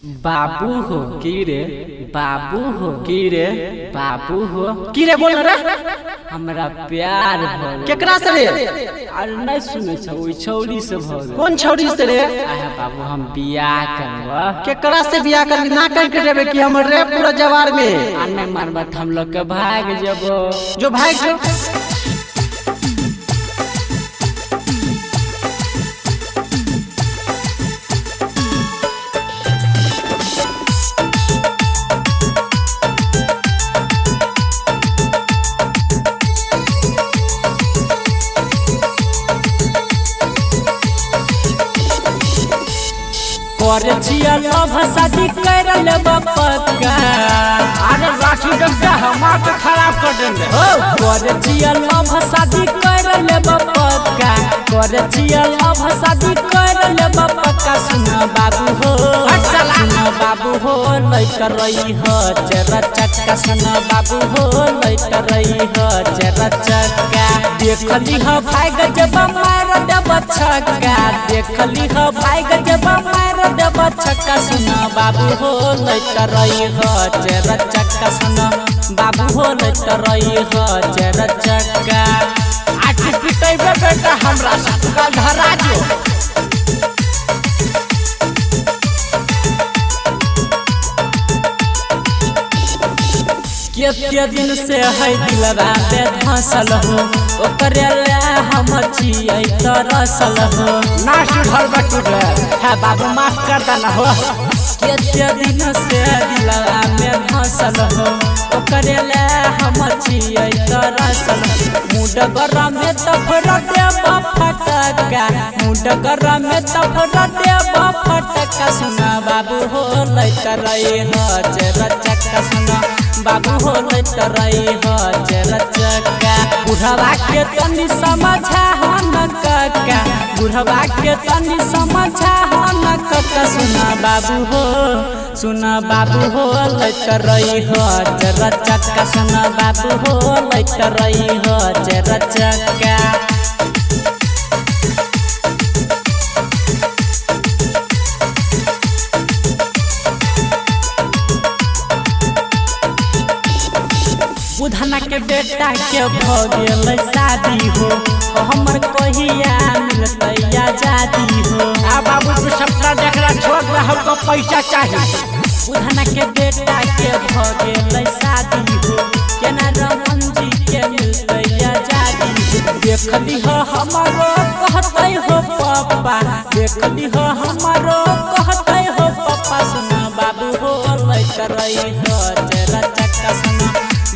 बाबू हो की रे, बाबू हो की रे, बाबू हो की रे, बोल रे हमरा प्यार भल केकरा से रे? अरे नहीं सुने छ ओइ छौरी से भल। कौन छौरी से रे? आहा बाबू हम बियाह करबा। केकरा से बियाह कर ना करके देबे कि हमर रे पूरा जवार में आने मारबा हम लोग के भाग जबो। जो भाग जो करे छिया लव शादी कर ले पक्का। अरे लाठी डंडा हमार के खराब कर देंगे। करे छिया लव शादी कर ले पक्का। करे छिया लव शादी कर ले पक्का। सुना बाबू हो, सुना बाबू हो लइका रही हो चेरा चक्का। सुना बाबू हो लइका रही हो चेरा चक्का। देखली हो भाई गजब मार देब छक्का। देखली हो भाई गजब मार देब छक्का। सुना बाबू हो लइका रही हो चेरा चक्का। सुना बाबू हो लइका रही हो चेरा चक्का। आठी पिटेबे बेटा हमरा से का धरा जो। केते दिन से है दिलवा पे धसल हो। ओकरे ले हम छियै तरसल हो। ना सुधर बटुरे है बाबू माफ कर देना हो। केते दिन से दिलवा में धसल हो। ओकरे ले हम छियै तरसल। मुड गरम में तफर देब फटका। मुड गरम में तफर देब फटका। सुना बाबू हो लइका रही हो चेरा चक्का। सुना बाबू हो लइका रही हो चेरा चक्का। बुढ़वा के तनी समझा न काका। बुढ़वा के तनी समझा न काका। सुना बाबू हो, सुना बाबू हो लइका रही हो चेरा चक्का। सुना बाबू हो लइका रही हो चेरा चक्का। बुधना के बेटा के भ गेल शादी हो। हमर कहिया मिलतै आजादी हो। आ बाबू तू सपना देखला छोड़ दे, हमको पैसा चाहिए। बुधना के बेटा के भ गेल शादी हो। केना रमन जी के मिलतै आजादी हो। देखली हो हमरो कहतै हो पापा। देखली हो हमरो कहतै हो पापा। सुना बाबू हो लइका रही हो चेरा चक्का। सुना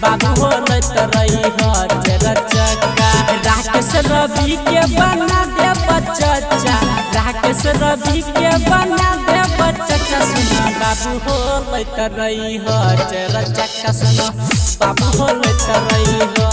बाबू हो लइका रही हो चेरा चक्का। राकेश रवि के बना दे बच्चा। राकेश रवि के बना दे बच्चा। सुना बाबू हो लइका रही हो चेरा चक्का। सुना बाबू हो लइका रही हो